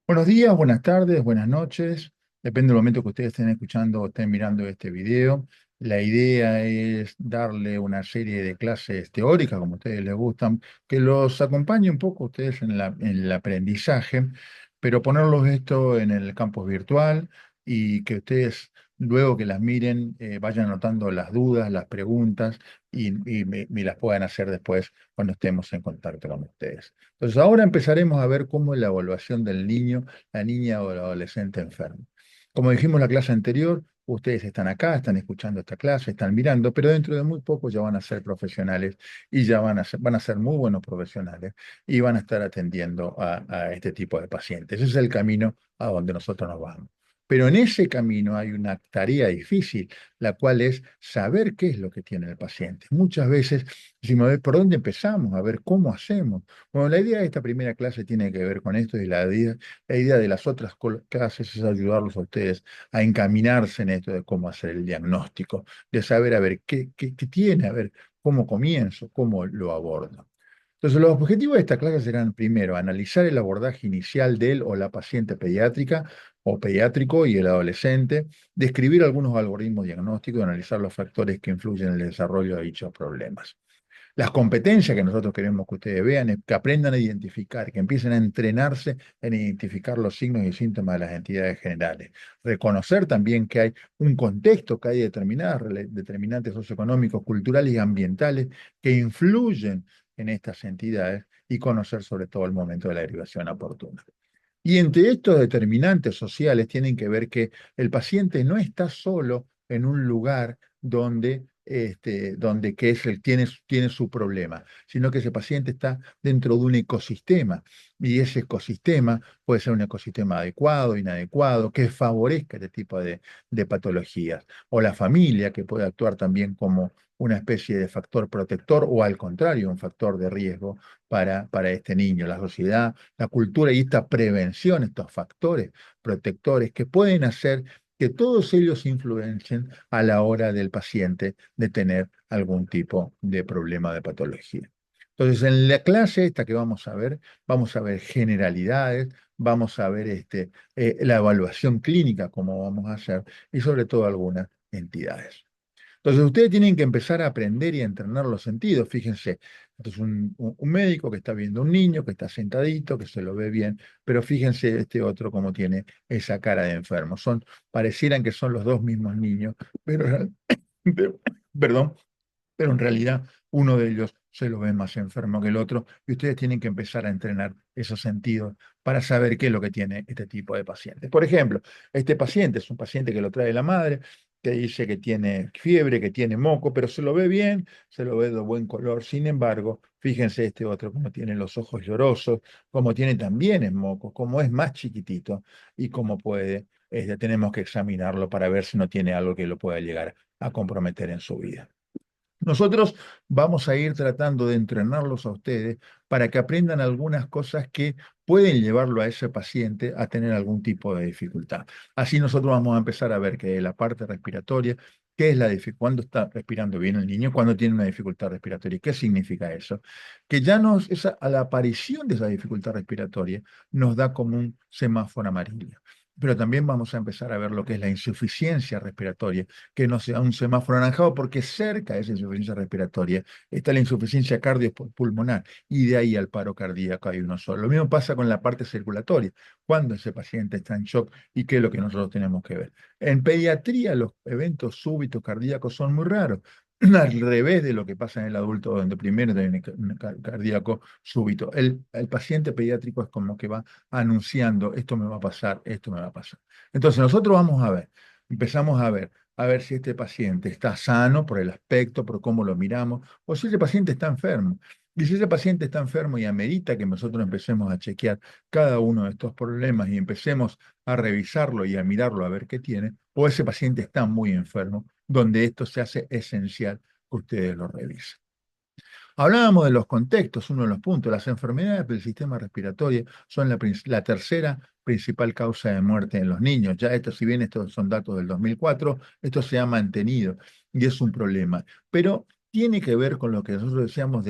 Buenos días, buenas tardes, buenas noches. Depende del momento que ustedes estén escuchando o estén mirando este video. La idea es darle una serie de clases teóricas, como a ustedes les gustan, que los acompañe un poco a ustedes en el aprendizaje, pero ponerlos esto en el campus virtual y que ustedes, luego que las miren, vayan anotando las dudas, las preguntas y me las puedan hacer después cuando estemos en contacto con ustedes. Entonces, ahora empezaremos a ver cómo es la evaluación del niño, la niña o el adolescente enfermo. Como dijimos en la clase anterior, ustedes están acá, están escuchando esta clase, están mirando, pero dentro de muy poco ya van a ser profesionales y ya van a ser muy buenos profesionales y van a estar atendiendo a este tipo de pacientes. Ese es el camino a donde nosotros nos vamos. Pero en ese camino hay una tarea difícil, la cual es saber qué es lo que tiene el paciente. Muchas veces decimos, a ver, ¿por dónde empezamos? A ver, ¿cómo hacemos? Bueno, la idea de esta primera clase tiene que ver con esto y la idea de las otras clases es ayudarlos a ustedes a encaminarse en esto de cómo hacer el diagnóstico, de saber, a ver, qué tiene, a ver, cómo comienzo, cómo lo abordo. Entonces, los objetivos de esta clase serán, primero, analizar el abordaje inicial del o la paciente pediátrica o pediátrico y el adolescente, describir algunos algoritmos diagnósticos y analizar los factores que influyen en el desarrollo de dichos problemas. Las competencias que nosotros queremos que ustedes vean es que aprendan a identificar, que empiecen a entrenarse en identificar los signos y síntomas de las entidades generales. Reconocer también que hay un contexto, que hay determinantes socioeconómicos, culturales y ambientales que influyen en estas entidades y conocer sobre todo el momento de la derivación oportuna. Y entre estos determinantes sociales tienen que ver que el paciente no está solo en un lugar donde que es tiene su problema, sino que ese paciente está dentro de un ecosistema y ese ecosistema puede ser un ecosistema adecuado, inadecuado, que favorezca este tipo de patologías, o la familia que puede actuar también como una especie de factor protector o al contrario, un factor de riesgo para este niño, la sociedad, la cultura y esta prevención, estos factores protectores que pueden hacer que todos ellos influencien a la hora del paciente de tener algún tipo de problema de patología. Entonces, en la clase esta que vamos a ver generalidades, vamos a ver la evaluación clínica, como vamos a hacer, y sobre todo algunas entidades. Entonces, ustedes tienen que empezar a aprender y a entrenar los sentidos. Fíjense, esto es un médico que está viendo un niño, que está sentadito, que se lo ve bien, pero fíjense este otro cómo tiene esa cara de enfermo. Parecieran que son los dos mismos niños, pero, pero- perdón, pero en realidad uno de ellos se lo ve más enfermo que el otro y ustedes tienen que empezar a entrenar esos sentidos para saber qué es lo que tiene este tipo de pacientes. Por ejemplo, este paciente es un paciente que lo trae la madre, que dice que tiene fiebre, que tiene moco, pero se lo ve bien, se lo ve de buen color. Sin embargo, fíjense este otro, cómo tiene los ojos llorosos, cómo tiene también el moco, cómo es más chiquitito y cómo puede, tenemos que examinarlo para ver si no tiene algo que lo pueda llegar a comprometer en su vida. Nosotros vamos a ir tratando de entrenarlos a ustedes para que aprendan algunas cosas que pueden llevarlo a ese paciente a tener algún tipo de dificultad. Así nosotros vamos a empezar a ver que la parte respiratoria, qué es la dificultad, cuándo está respirando bien el niño, cuándo tiene una dificultad respiratoria, qué significa eso. Que ya a la aparición de esa dificultad respiratoria nos da como un semáforo amarillo. Pero también vamos a empezar a ver lo que es la insuficiencia respiratoria, que no sea un semáforo anaranjado, porque cerca de esa insuficiencia respiratoria está la insuficiencia cardiopulmonar y de ahí al paro cardíaco hay uno solo. Lo mismo pasa con la parte circulatoria, cuando ese paciente está en shock y qué es lo que nosotros tenemos que ver. En pediatría los eventos súbitos cardíacos son muy raros. Al revés de lo que pasa en el adulto, donde primero tiene un cardíaco súbito. El paciente pediátrico es como que va anunciando, esto me va a pasar, esto me va a pasar. Entonces nosotros vamos a ver, empezamos a ver si este paciente está sano por el aspecto, por cómo lo miramos, o si ese paciente está enfermo. Y si ese paciente está enfermo y amerita que nosotros empecemos a chequear cada uno de estos problemas y empecemos a revisarlo y a mirarlo a ver qué tiene, o ese paciente está muy enfermo, donde esto se hace esencial que ustedes lo revisen. Hablábamos de los contextos, uno de los puntos. Las enfermedades del sistema respiratorio son la tercera principal causa de muerte en los niños. Ya esto, si bien estos son datos del 2004, esto se ha mantenido y es un problema. Pero tiene que ver con lo que nosotros decíamos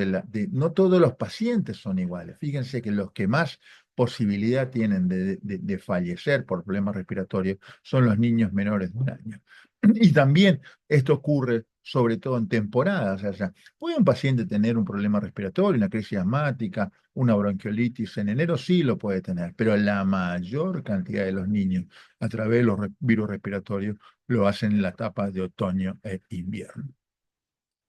no todos los pacientes son iguales. Fíjense que los que más posibilidad tienen de fallecer por problemas respiratorios son los niños menores de 1 año. Y también esto ocurre sobre todo en temporadas. O sea, ¿puede un paciente tener un problema respiratorio, una crisis asmática, una bronquiolitis en enero? Sí lo puede tener, pero la mayor cantidad de los niños a través de los virus respiratorios lo hacen en la etapa de otoño e invierno.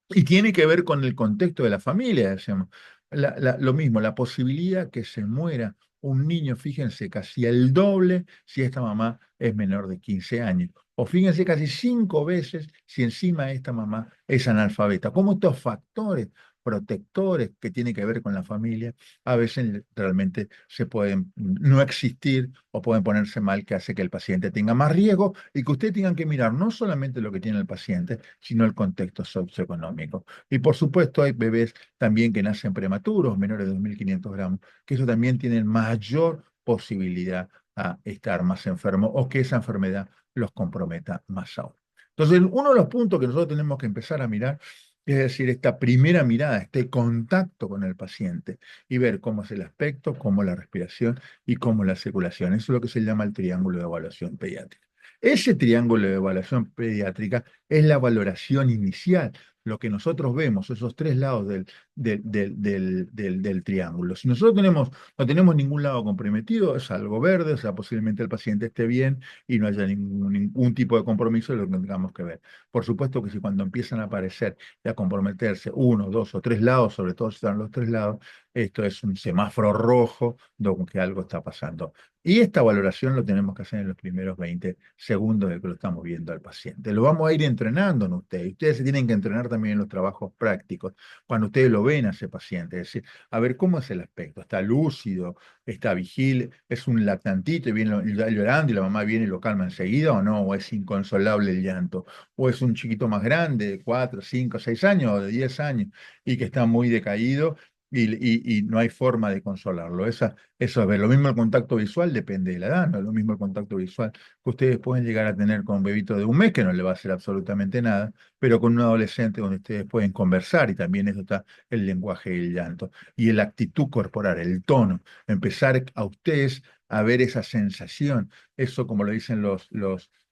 Y tiene que ver con el contexto de la familia, decíamos. Lo mismo, la posibilidad que se muera un niño, fíjense, casi el doble si esta mamá es menor de 15 años. O fíjense casi 5 veces si encima esta mamá es analfabeta. Como estos factores protectores que tienen que ver con la familia, a veces realmente se pueden no existir o pueden ponerse mal, que hace que el paciente tenga más riesgo y que ustedes tengan que mirar no solamente lo que tiene el paciente, sino el contexto socioeconómico. Y por supuesto hay bebés también que nacen prematuros, menores de 2.500 gramos, que eso también tienen mayor posibilidad a estar más enfermos o que esa enfermedad los comprometa más aún. Entonces, uno de los puntos que nosotros tenemos que empezar a mirar es decir, esta primera mirada, este contacto con el paciente y ver cómo es el aspecto, cómo la respiración y cómo la circulación. Eso es lo que se llama el triángulo de evaluación pediátrica. Ese triángulo de evaluación pediátrica es la valoración inicial, lo que nosotros vemos, esos 3 lados del triángulo. Si nosotros no tenemos ningún lado comprometido, es algo verde, o sea, posiblemente el paciente esté bien y no haya ningún tipo de compromiso de lo que tengamos que ver. Por supuesto que si cuando empiezan a aparecer y a comprometerse 1, 2 o 3 lados, sobre todo si están los 3 lados, esto es un semáforo rojo de que algo está pasando. Y esta valoración lo tenemos que hacer en los primeros 20 segundos de que lo estamos viendo al paciente. Lo vamos a ir entrenando en ustedes. Ustedes se tienen que entrenar también en los trabajos prácticos, cuando ustedes lo ven a ese paciente. Es decir, a ver cómo es el aspecto. ¿Está lúcido? ¿Está vigil? ¿Es un lactantito y viene llorando y la mamá viene y lo calma enseguida o no? ¿O es inconsolable el llanto? ¿O es un chiquito más grande, de 4, 5, 6 años o de 10 años y que está muy decaído? Y no hay forma de consolarlo. Eso es ver. Lo mismo el contacto visual depende de la edad, no es lo mismo el contacto visual que ustedes pueden llegar a tener con un bebito de 1 mes, que no le va a hacer absolutamente nada, pero con un adolescente donde ustedes pueden conversar y también eso está el lenguaje y el llanto. Y la actitud corporal, el tono, empezar a ustedes a ver esa sensación, eso como lo dicen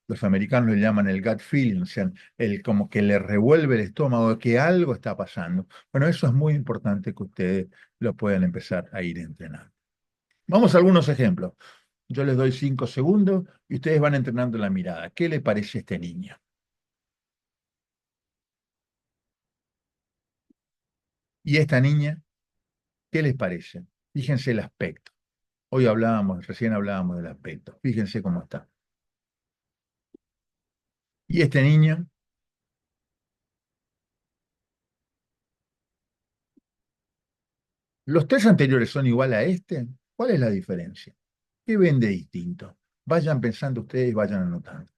los americanos le llaman el gut feeling, o sea, el como que le revuelve el estómago, que algo está pasando. Bueno, eso es muy importante que ustedes lo puedan empezar a ir entrenando. Vamos a algunos ejemplos. Yo les doy 5 segundos y ustedes van entrenando la mirada. ¿Qué le parece a este niño? ¿Y esta niña? ¿Qué les parece? Fíjense el aspecto. Hoy recién hablábamos del aspecto. Fíjense cómo está. ¿Y este niño? ¿Los 3 anteriores son igual a este? ¿Cuál es la diferencia? ¿Qué ven de distinto? Vayan pensando ustedes y vayan anotando.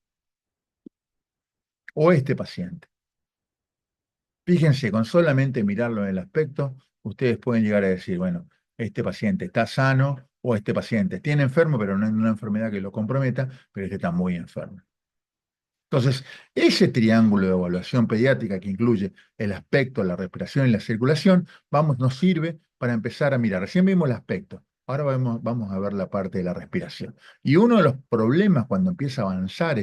O este paciente. Fíjense, con solamente mirarlo en el aspecto, ustedes pueden llegar a decir, bueno, este paciente está sano o este paciente tiene enfermo, pero no es una enfermedad que lo comprometa, pero este está muy enfermo. Entonces, ese triángulo de evaluación pediátrica que incluye el aspecto, la respiración y la circulación, nos sirve para empezar a mirar. Recién vimos el aspecto, ahora vamos a ver la parte de la respiración. Y uno de los problemas cuando empieza a avanzar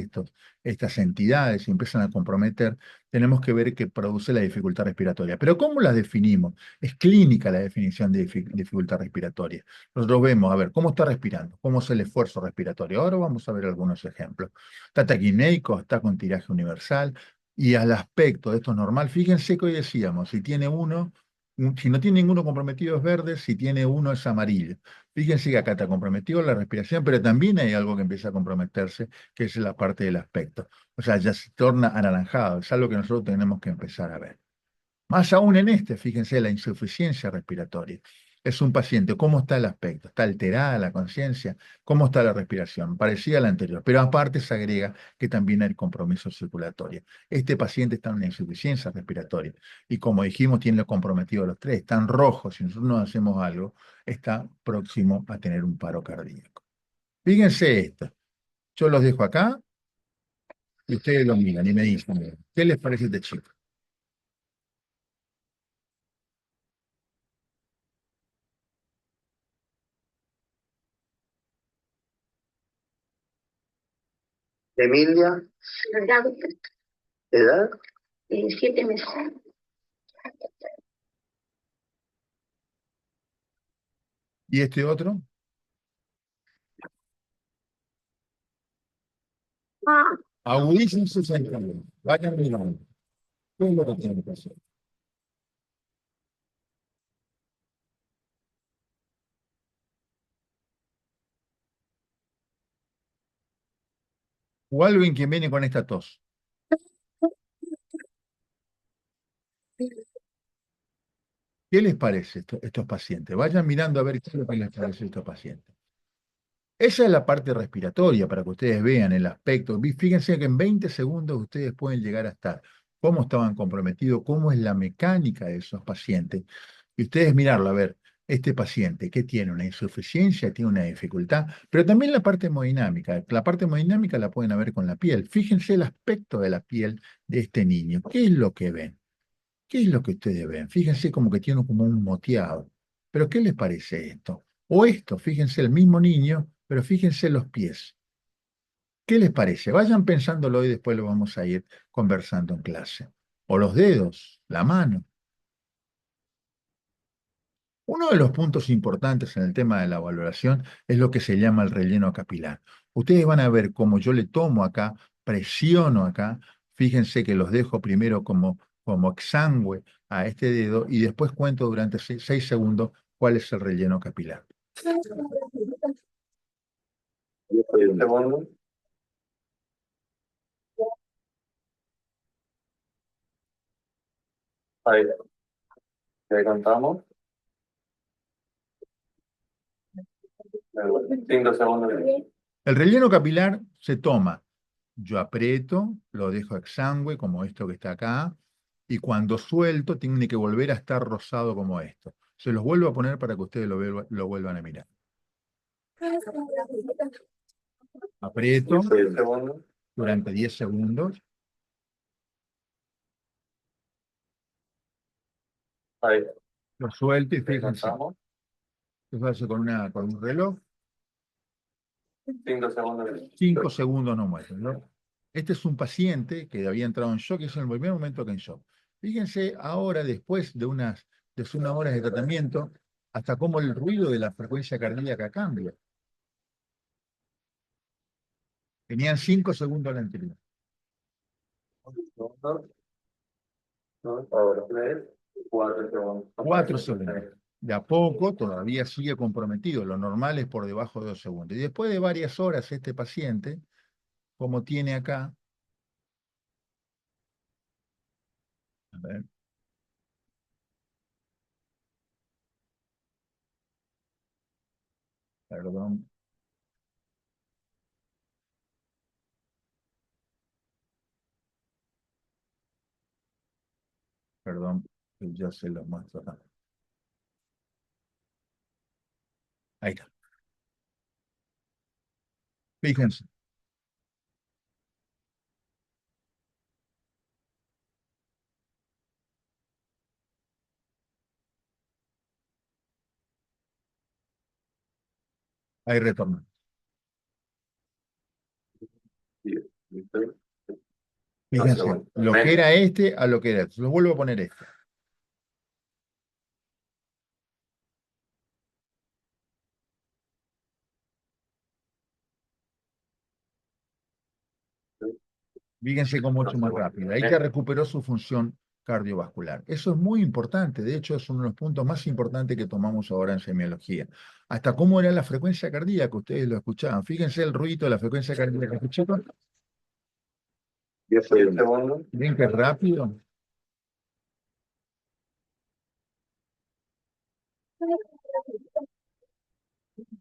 estas entidades y empiezan a comprometer, tenemos que ver qué produce la dificultad respiratoria. Pero ¿cómo las definimos? Es clínica la definición de dificultad respiratoria. Nosotros vemos, a ver, cómo está respirando, cómo es el esfuerzo respiratorio. Ahora vamos a ver algunos ejemplos. Está taquineico, está con tiraje universal. Y al aspecto de esto normal, fíjense que hoy decíamos, si no tiene ninguno comprometido es verde, si tiene uno es amarillo. Fíjense que acá está comprometido la respiración, pero también hay algo que empieza a comprometerse, que es la parte del aspecto. O sea, ya se torna anaranjado, es algo que nosotros tenemos que empezar a ver. Más aún en este, fíjense, la insuficiencia respiratoria. Es un paciente, ¿cómo está el aspecto? ¿Está alterada la conciencia? ¿Cómo está la respiración? Parecida a la anterior, pero aparte se agrega que también hay compromiso circulatorio. Este paciente está en una insuficiencia respiratoria y como dijimos, tiene comprometido los tres, están rojos, si nosotros no hacemos algo, está próximo a tener un paro cardíaco. Fíjense esto, yo los dejo acá y ustedes lo miran y me dicen, ¿qué les parece este chico? Emilia, edad, 7 meses. ¿Y este otro? Agudícense sus sentidos. Vayan mirando. ¿Qué es lo que tienen que hacer? O alguien que viene con esta tos. ¿Qué les parece estos pacientes? Vayan mirando a ver qué es lo que les parece a estos pacientes. Esa es la parte respiratoria para que ustedes vean el aspecto. Fíjense que en 20 segundos ustedes pueden llegar a estar cómo estaban comprometidos, cómo es la mecánica de esos pacientes. Y ustedes mirarlo, a ver, este paciente, ¿qué tiene? Una insuficiencia, tiene una dificultad, pero también la parte hemodinámica. La parte hemodinámica la pueden ver con la piel. Fíjense el aspecto de la piel de este niño. ¿Qué es lo que ven? ¿Qué es lo que ustedes ven? Fíjense como que tiene como un moteado. ¿Pero qué les parece esto? O esto, fíjense el mismo niño, pero fíjense los pies. ¿Qué les parece? Vayan pensándolo y después lo vamos a ir conversando en clase. O los dedos, la mano. Uno de los puntos importantes en el tema de la valoración es lo que se llama el relleno capilar. Ustedes van a ver cómo yo le tomo acá, presiono acá, fíjense que los dejo primero como exangüe a este dedo y después cuento durante 6 segundos cuál es el relleno capilar. 10 segundos. Ahí, ya contamos. 5 segundos. El relleno capilar se toma, yo aprieto, lo dejo exangüe como esto que está acá, y cuando suelto tiene que volver a estar rosado como esto. Se los vuelvo a poner para que ustedes lo vuelvan a mirar. Aprieto 6 segundos. durante 10 segundos, Ahí, lo suelto y ya fíjense, contamos. eso hace con un reloj, 5 segundos. 5 segundos no muestran, ¿no? Este es un paciente que había entrado en shock, y es en el primer momento que en shock. Fíjense ahora, después de unas horas de tratamiento, hasta cómo el ruido de la frecuencia cardíaca cambia. Tenían 5 segundos la anterior. 1, 2, 3, 4 segundos. 4 segundos. De a poco todavía sigue comprometido. Lo normal es por debajo de 2 segundos. Y después de varias horas, este paciente, como tiene acá, a ver, perdón, perdón, que ya se lo muestro acá. Ahí está. Fíjense, ahí retorna. 10, ¿listo? Fíjense, lo que era este a lo que era este. Los vuelvo a poner este. Fíjense cómo mucho más rápido. Ahí ya recuperó su función cardiovascular. Eso es muy importante. De hecho, es uno de los puntos más importantes que tomamos ahora en semiología. Hasta cómo era la frecuencia cardíaca, ustedes lo escuchaban. Fíjense el ruido de la frecuencia cardíaca. ¿Escucharon? 10 segundos. ¿Ven que es rápido?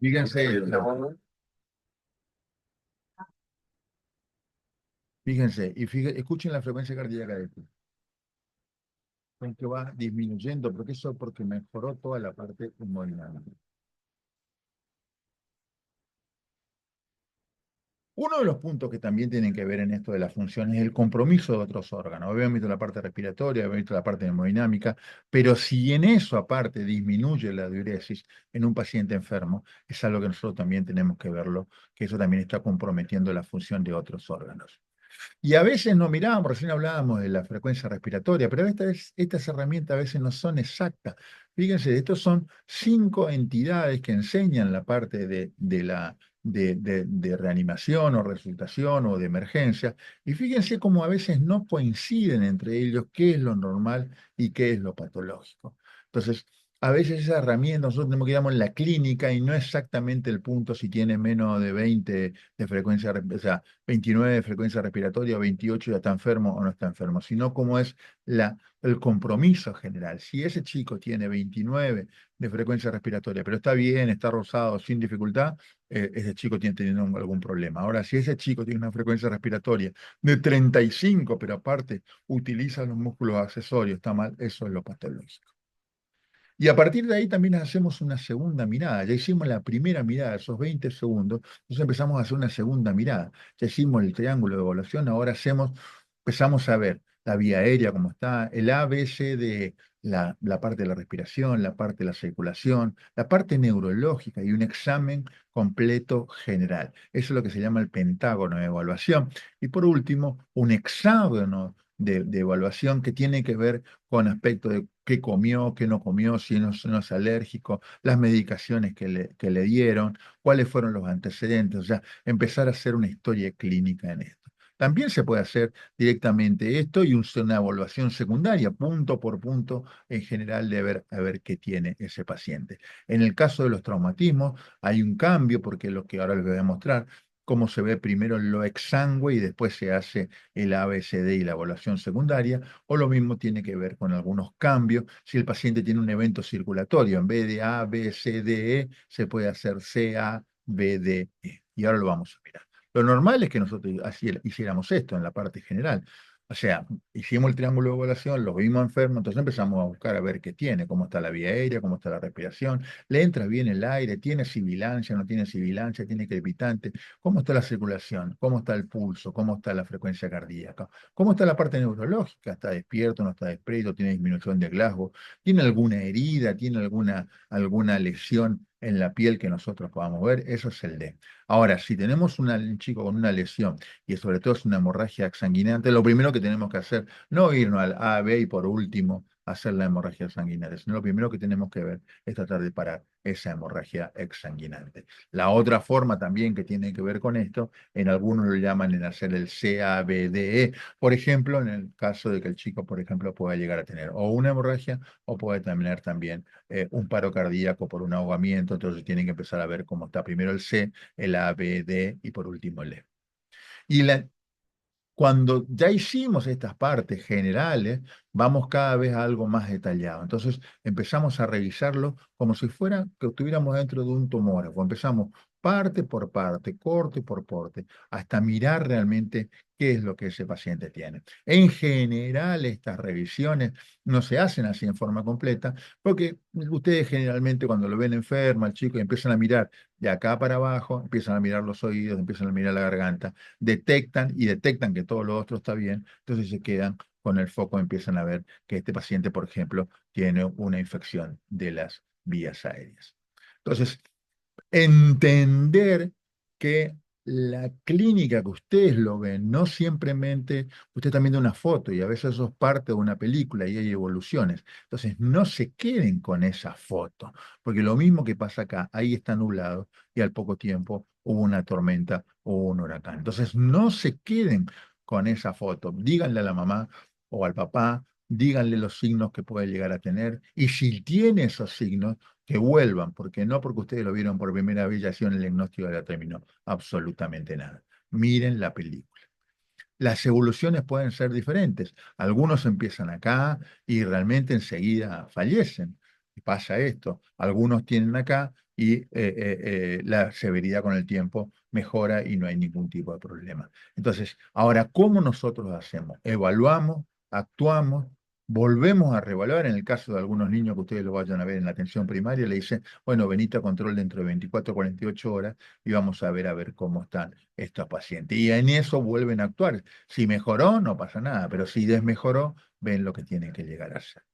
Fíjense, 10 segundos. fíjense, y escuchen la frecuencia cardíaca de esto. Ven que va disminuyendo, porque eso porque mejoró toda la parte hemodinámica. Uno de los puntos que también tienen que ver en esto de la función es el compromiso de otros órganos. Obviamente la parte respiratoria, obviamente la parte hemodinámica, pero si en eso aparte disminuye la diuresis en un paciente enfermo, es algo que nosotros también tenemos que verlo, que eso también está comprometiendo la función de otros órganos. Y a veces no mirábamos, recién hablábamos de la frecuencia respiratoria, pero estas herramientas a veces no son exactas. Fíjense, estos son 5 entidades que enseñan la parte de reanimación o resucitación o de emergencia. Y fíjense cómo a veces no coinciden entre ellos qué es lo normal y qué es lo patológico. Entonces, a veces esa herramienta nosotros tenemos que ir en la clínica y no exactamente el punto si tiene menos de 20 de frecuencia, o sea, 29 de frecuencia respiratoria o 28 ya está enfermo o no está enfermo, sino cómo es el compromiso general. Si ese chico tiene 29 de frecuencia respiratoria, pero está bien, está rosado, sin dificultad, ese chico tiene teniendo algún problema. Ahora, si ese chico tiene una frecuencia respiratoria de 35, pero aparte utiliza los músculos accesorios, está mal, eso es lo patológico. Y a partir de ahí también hacemos una segunda mirada. Ya hicimos la primera mirada, esos 20 segundos, entonces empezamos a hacer una segunda mirada. Ya hicimos el triángulo de evaluación, ahora empezamos a ver la vía aérea, cómo está, el ABC de la parte de la respiración, la parte de la circulación, la parte neurológica y un examen completo general. Eso es lo que se llama el pentágono de evaluación. Y por último, un hexágono de evaluación que tiene que ver con aspectos de qué comió, qué no comió, si no es alérgico, las medicaciones que le dieron, cuáles fueron los antecedentes, o sea, empezar a hacer una historia clínica en esto. También se puede hacer directamente esto y una evaluación secundaria, punto por punto, en general, de ver, a ver qué tiene ese paciente. En el caso de los traumatismos, hay un cambio, porque lo que ahora les voy a mostrar, cómo se ve primero lo exsangue y después se hace el ABCD y la evaluación secundaria, o lo mismo tiene que ver con algunos cambios. Si el paciente tiene un evento circulatorio, en vez de A, B, C, D, E, se puede hacer C, A, B, D, E. Y ahora lo vamos a mirar. Lo normal es que nosotros hiciéramos esto en la parte general. O sea, hicimos el triángulo de evaluación, lo vimos enfermo, entonces empezamos a buscar a ver qué tiene, cómo está la vía aérea, cómo está la respiración, le entra bien el aire, tiene sibilancia, no tiene sibilancia, tiene crepitante, cómo está la circulación, cómo está el pulso, cómo está la frecuencia cardíaca, cómo está la parte neurológica, está despierto, no está despierto, tiene disminución de Glasgow, tiene alguna herida, tiene alguna lesión en la piel que nosotros podamos ver, eso es el D. Ahora, si tenemos un chico con una lesión y sobre todo es una hemorragia exsanguinante, lo primero que tenemos que hacer, no irnos al A, B y por último hacer la hemorragia exsanguinante, sino lo primero que tenemos que ver es tratar de parar esa hemorragia exsanguinante. La otra forma también que tiene que ver con esto, en algunos lo llaman en hacer el CABDE, por ejemplo, en el caso de que el chico, por ejemplo, pueda llegar a tener o una hemorragia o puede tener también un paro cardíaco por un ahogamiento, entonces tienen que empezar a ver cómo está primero el C, el A, B, D y por último el E. Y cuando ya hicimos estas partes generales, vamos cada vez a algo más detallado. Entonces empezamos a revisarlo como si fuera que estuviéramos dentro de un tomógrafo. Empezamos parte por parte, corte por corte, hasta mirar realmente qué es lo que ese paciente tiene. En general, estas revisiones no se hacen así en forma completa, porque ustedes generalmente cuando lo ven enfermo al chico y empiezan a mirar de acá para abajo, empiezan a mirar los oídos, empiezan a mirar la garganta, detectan que todo lo otro está bien, entonces se quedan con el foco, empiezan a ver que este paciente, por ejemplo, tiene una infección de las vías aéreas. Entonces, entender que la clínica que ustedes lo ven, no simplemente, usted también de una foto y a veces eso es parte de una película y hay evoluciones. Entonces, no se queden con esa foto, porque lo mismo que pasa acá, ahí está nublado y al poco tiempo hubo una tormenta o un huracán. Entonces, no se queden con esa foto. Díganle a la mamá o al papá, díganle los signos que puede llegar a tener y si tiene esos signos, que vuelvan, porque no porque ustedes lo vieron por primera vez, ya hicieron el diagnóstico de la terminó absolutamente nada. Miren la película. Las evoluciones pueden ser diferentes. Algunos empiezan acá y realmente enseguida fallecen. Y pasa esto. Algunos tienen acá y la severidad con el tiempo mejora y no hay ningún tipo de problema. Entonces, ahora, ¿cómo nosotros hacemos? Evaluamos, actuamos, Volvemos a reevaluar en el caso de algunos niños que ustedes lo vayan a ver en la atención primaria, le dicen, bueno, venite a control dentro de 24 o 48 horas y vamos a ver cómo están estos pacientes. Y en eso vuelven a actuar. Si mejoró, no pasa nada, pero si desmejoró, ven lo que tienen que llegar a hacer.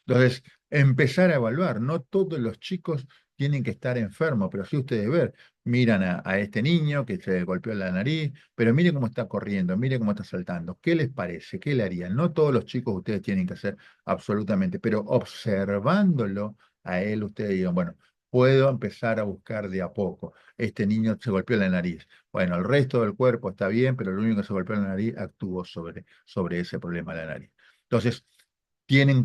Entonces, empezar a evaluar. No todos los chicos tienen que estar enfermos, pero sí ustedes ver, miran a este niño que se golpeó la nariz, pero mire cómo está corriendo, mire cómo está saltando. ¿Qué les parece? ¿Qué le harían? No todos los chicos ustedes tienen que hacer absolutamente, pero observándolo a él, ustedes digan, bueno, puedo empezar a buscar de a poco. Este niño se golpeó la nariz. Bueno, el resto del cuerpo está bien, pero lo único que se golpeó la nariz actuó sobre ese problema de la nariz. Entonces,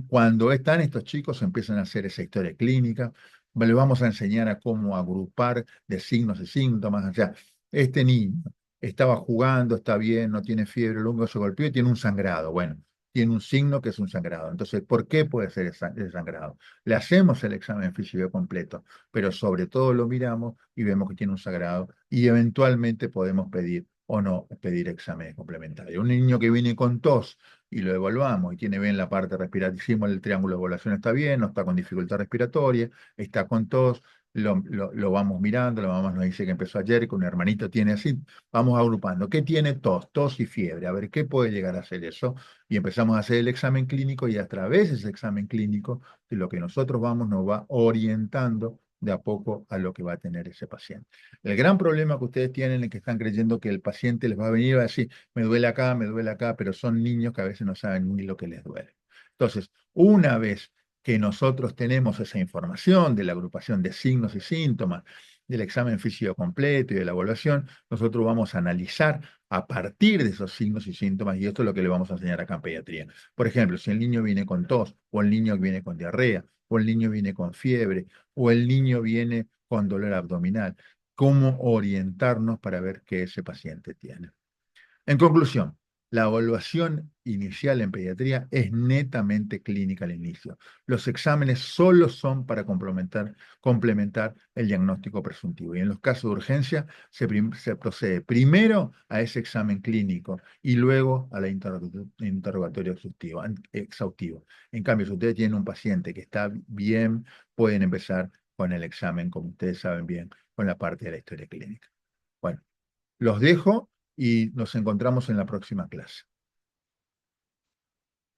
cuando están estos chicos, empiezan a hacer esa historia clínica, le vamos a enseñar a cómo agrupar de signos y síntomas. O sea, este niño estaba jugando, está bien, no tiene fiebre, el hongo se golpeó y tiene un sangrado. Bueno, tiene un signo que es un sangrado. Entonces, ¿por qué puede ser ese sangrado? Le hacemos el examen físico completo, pero sobre todo lo miramos y vemos que tiene un sangrado y eventualmente podemos pedir o no pedir exámenes complementarios. Un niño que viene con tos y lo evaluamos y tiene bien la parte respiratoria, hicimos el triángulo de evaluación, está bien, no está con dificultad respiratoria, está con tos, lo vamos mirando, la mamá nos dice que empezó ayer, que un hermanito tiene así, vamos agrupando, ¿qué tiene tos? Tos y fiebre, a ver qué puede llegar a ser eso, y empezamos a hacer el examen clínico y a través de ese examen clínico, de lo que nosotros vamos nos va orientando de a poco a lo que va a tener ese paciente. El gran problema que ustedes tienen es que están creyendo que el paciente les va a venir y va a decir, me duele acá, pero son niños que a veces no saben ni lo que les duele. Entonces, una vez que nosotros tenemos esa información de la agrupación de signos y síntomas, del examen físico completo y de la evaluación, nosotros vamos a analizar a partir de esos signos y síntomas, y esto es lo que le vamos a enseñar acá en pediatría. Por ejemplo, si el niño viene con tos, o el niño viene con diarrea, o el niño viene con fiebre, o el niño viene con dolor abdominal, cómo orientarnos para ver qué ese paciente tiene. En conclusión, la evaluación inicial en pediatría es netamente clínica al inicio. Los exámenes solo son para complementar el diagnóstico presuntivo. Y en los casos de urgencia se procede primero a ese examen clínico y luego a la interrogatorio exhaustivo. En cambio, si ustedes tienen un paciente que está bien, pueden empezar con el examen, como ustedes saben bien, con la parte de la historia clínica. Bueno, los dejo y nos encontramos en la próxima clase.